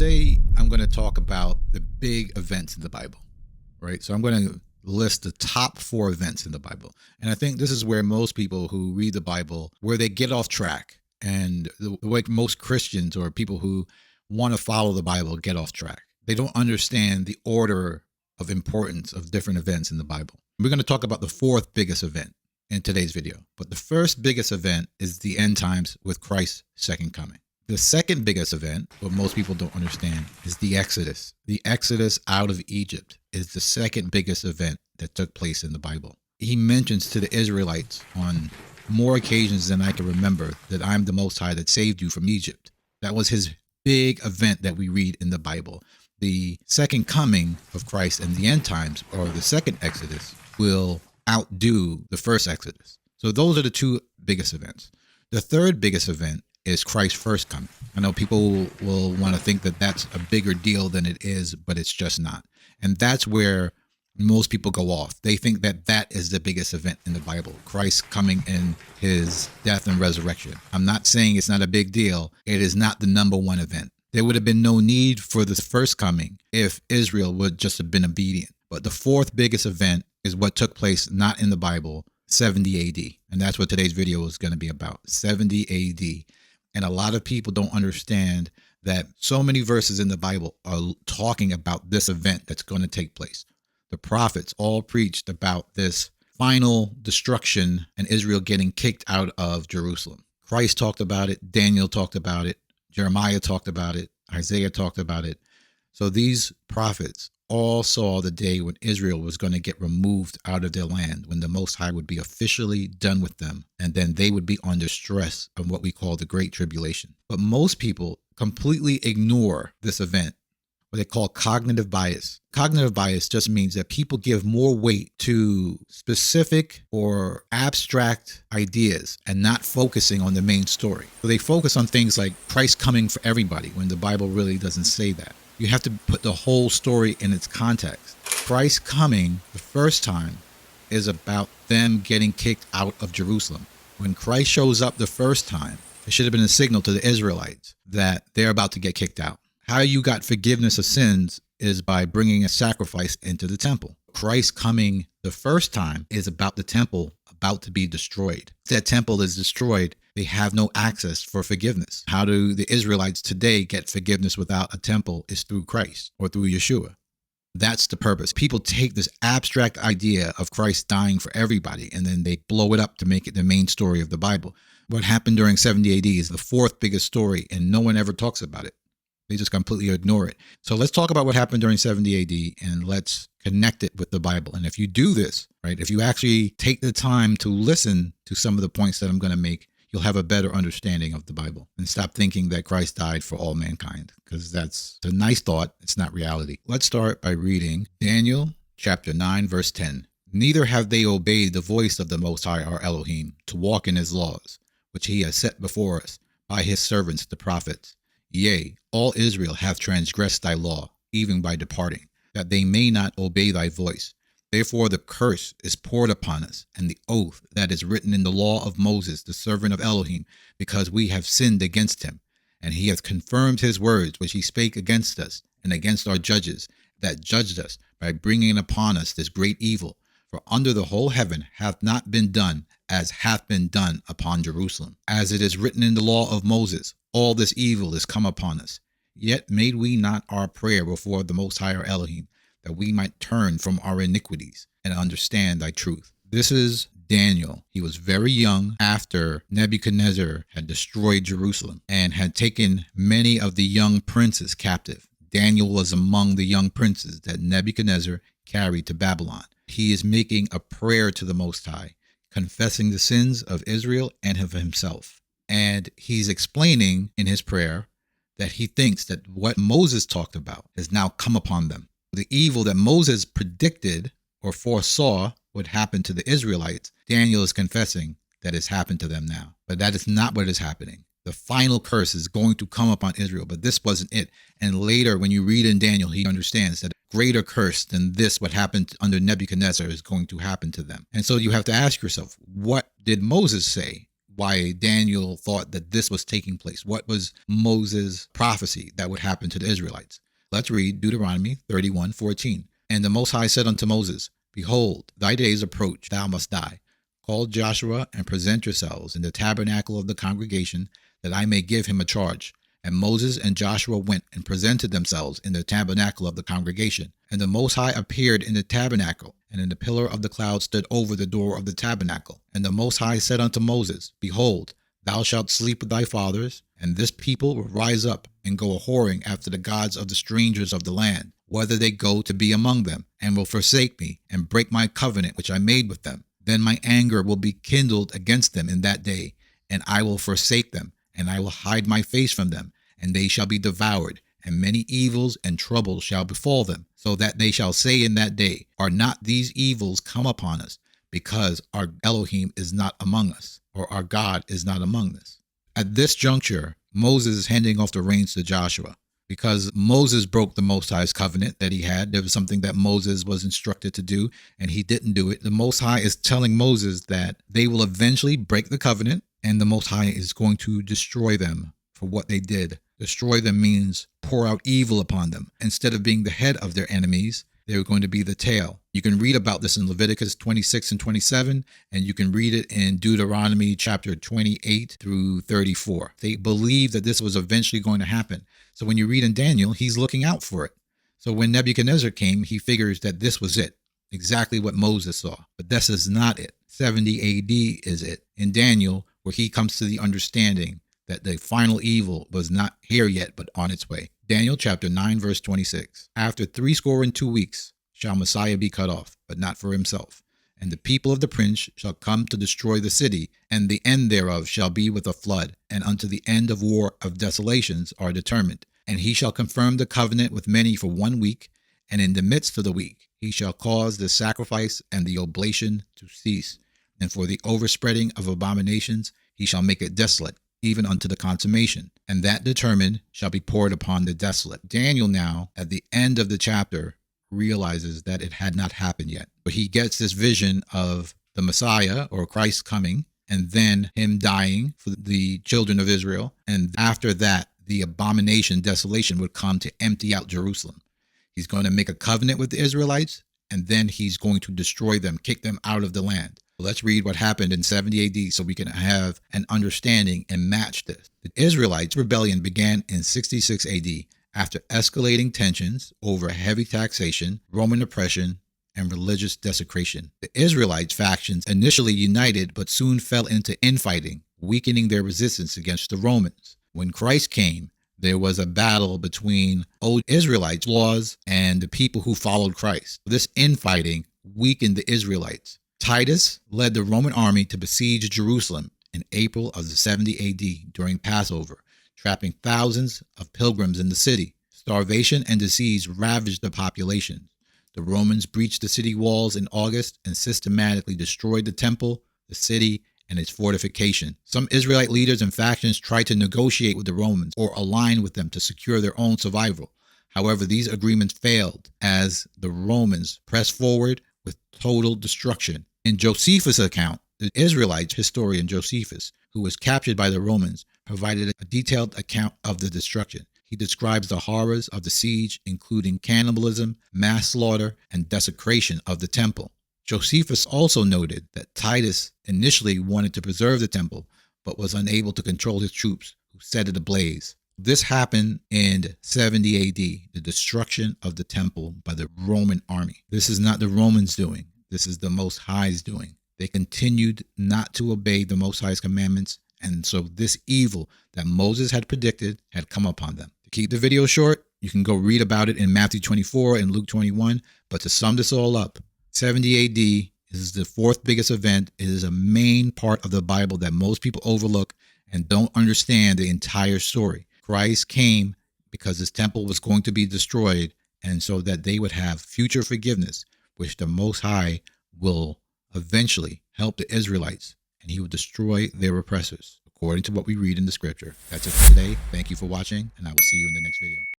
Today, I'm going to talk about the big events in the Bible, right? So I'm going to list the top 4 events in the Bible. And I think this is where most people who read the Bible, where they get off track. And the way most Christians or people who want to follow the Bible get off track. They don't understand the order of importance of different events in the Bible. We're going to talk about the 4th biggest event in today's video. But the first biggest event is the end times with Christ's second coming. The second biggest event, what most people don't understand, is the Exodus. The Exodus out of Egypt is the second biggest event that took place in the Bible. He mentions to the Israelites on more occasions than I can remember that I'm the Most High that saved you from Egypt. That was his big event that we read in the Bible. The second coming of Christ and the end times, or the second Exodus, will outdo the first Exodus. So those are the 2 biggest events. The third biggest event is Christ's first coming. I know people will want to think that that's a bigger deal than it is, but it's just not. And that's where most people go off. They think that that is the biggest event in the Bible, Christ coming in his death and resurrection. I'm not saying it's not a big deal. It is not the number 1 event. There would have been no need for the first coming if Israel would just have been obedient. But the 4th biggest event is what took place not in the Bible, 70 AD. And that's what today's video is going to be about, 70 AD. And a lot of people don't understand that so many verses in the Bible are talking about this event that's going to take place. The prophets all preached about this final destruction and Israel getting kicked out of Jerusalem. Christ talked about it. Daniel talked about it. Jeremiah talked about it. Isaiah talked about it. So these prophets all saw the day when Israel was going to get removed out of their land, when the Most High would be officially done with them, and then they would be under stress of what we call the Great Tribulation. But most people completely ignore this event, what they call cognitive bias. Cognitive bias just means that people give more weight to specific or abstract ideas and not focusing on the main story. So they focus on things like Christ coming for everybody when the Bible really doesn't say that. You have to put the whole story in its context. Christ coming the first time is about them getting kicked out of Jerusalem. When Christ shows up the first time, it should have been a signal to the Israelites that they're about to get kicked out. How you got forgiveness of sins is by bringing a sacrifice into the temple. Christ coming the first time is about the temple about to be destroyed. If that temple is destroyed, they have no access for forgiveness. How do the Israelites today get forgiveness without a temple? Is through Christ or through Yeshua. That's the purpose. People take this abstract idea of Christ dying for everybody and then they blow it up to make it the main story of the Bible. What happened during 70 AD is the 4th biggest story and no one ever talks about it. They just completely ignore it. So let's talk about what happened during 70 AD and let's connect it with the Bible. And if you do this, right, if you actually take the time to listen to some of the points that I'm going to make, you'll have a better understanding of the Bible and stop thinking that Christ died for all mankind, because that's a nice thought. It's not reality. Let's start by reading Daniel chapter 9, verse 10. Neither have they obeyed the voice of the Most High, our Elohim, to walk in his laws, which he has set before us by his servants, the prophets. Yea, all Israel have transgressed thy law, even by departing, that they may not obey thy voice. Therefore the curse is poured upon us, and the oath that is written in the law of Moses, the servant of Elohim, because we have sinned against him. And he hath confirmed his words, which he spake against us, and against our judges, that judged us, by bringing upon us this great evil. For under the whole heaven hath not been done as hath been done upon Jerusalem. As it is written in the law of Moses, all this evil is come upon us. Yet made we not our prayer before the Most High, our Elohim, that we might turn from our iniquities and understand thy truth. This is Daniel. He was very young after Nebuchadnezzar had destroyed Jerusalem and had taken many of the young princes captive. Daniel was among the young princes that Nebuchadnezzar carried to Babylon. He is making a prayer to the Most High, confessing the sins of Israel and of himself. And he's explaining in his prayer that he thinks that what Moses talked about has now come upon them. The evil that Moses predicted or foresaw would happen to the Israelites, Daniel is confessing that has happened to them now. But that is not what is happening. The final curse is going to come upon Israel, but this wasn't it. And later, when you read in Daniel, he understands that a greater curse than this, what happened under Nebuchadnezzar, is going to happen to them. And so you have to ask yourself, what did Moses say? why Daniel thought that this was taking place. What was Moses' prophecy that would happen to the Israelites? Let's read Deuteronomy 31:14. And the Most High said unto Moses, Behold, thy days approach, thou must die. Call Joshua and present yourselves in the tabernacle of the congregation, that I may give him a charge. And Moses and Joshua went and presented themselves in the tabernacle of the congregation. And the Most High appeared in the tabernacle, and in the pillar of the cloud stood over the door of the tabernacle. And the Most High said unto Moses, Behold, thou shalt sleep with thy fathers, and this people will rise up and go a-whoring after the gods of the strangers of the land, whether they go to be among them, and will forsake me, and break my covenant which I made with them. Then my anger will be kindled against them in that day, and I will forsake them, and I will hide my face from them, and they shall be devoured, and many evils and troubles shall befall them, so that they shall say in that day, Are not these evils come upon us, because our Elohim is not among us, or our God is not among us? At this juncture, Moses is handing off the reins to Joshua, because Moses broke the Most High's covenant that he had. There was something that Moses was instructed to do, and he didn't do it. The Most High is telling Moses that they will eventually break the covenant, and the Most High is going to destroy them for what they did. Destroy them means pour out evil upon them. Instead of being the head of their enemies, they were going to be the tail. You can read about this in Leviticus 26 and 27, and you can read it in Deuteronomy chapter 28 through 34. They believed that this was eventually going to happen. So when you read in Daniel, he's looking out for it. So when Nebuchadnezzar came, he figures that this was it, exactly what Moses saw. But this is not it. 70 AD is it. In Daniel, where he comes to the understanding that the final evil was not here yet, but on its way. Daniel chapter 9, verse 26. After 62 weeks shall Messiah be cut off, but not for himself. And the people of the prince shall come to destroy the city, and the end thereof shall be with a flood, and unto the end of war of desolations are determined. And he shall confirm the covenant with many for 1 week, and in the midst of the week he shall cause the sacrifice and the oblation to cease. And for the overspreading of abominations he shall make it desolate, even unto the consummation, and that determined shall be poured upon the desolate. Daniel now, at the end of the chapter, realizes that it had not happened yet. But he gets this vision of the Messiah, or Christ, coming, and then him dying for the children of Israel. And after that, the abomination, desolation, would come to empty out Jerusalem. He's going to make a covenant with the Israelites, and then he's going to destroy them, kick them out of the land. Let's read what happened in 70 AD so we can have an understanding and match this. The Israelites' rebellion began in 66 AD after escalating tensions over heavy taxation, Roman oppression, and religious desecration. The Israelites factions initially united but soon fell into infighting, weakening their resistance against the Romans. When Christ came, there was a battle between old Israelites' laws and the people who followed Christ. This infighting weakened the Israelites. Titus led the Roman army to besiege Jerusalem in April of the 70 AD during Passover, trapping thousands of pilgrims in the city. Starvation and disease ravaged the population. The Romans breached the city walls in August and systematically destroyed the temple, the city, and its fortification. Some Israelite leaders and factions tried to negotiate with the Romans or align with them to secure their own survival. However, these agreements failed as the Romans pressed forward with total destruction. In Josephus' account, the Israelite historian Josephus, who was captured by the Romans, provided a detailed account of the destruction. He describes the horrors of the siege, including cannibalism, mass slaughter, and desecration of the temple. Josephus also noted that Titus initially wanted to preserve the temple, but was unable to control his troops, who set it ablaze. This happened in 70 AD, the destruction of the temple by the Roman army. This is not the Romans doing. This is the Most High's doing. They continued not to obey the Most High's commandments, and so this evil that Moses had predicted had come upon them. To keep the video short, you can go read about it in Matthew 24 and Luke 21, but to sum this all up, 70 AD is the fourth biggest event. It is a main part of the Bible that most people overlook and don't understand the entire story. Christ came because his temple was going to be destroyed, and so that they would have future forgiveness, which the Most High will eventually help the Israelites, and he will destroy their oppressors, according to what we read in the scripture. That's it for today. Thank you for watching, and I will see you in the next video.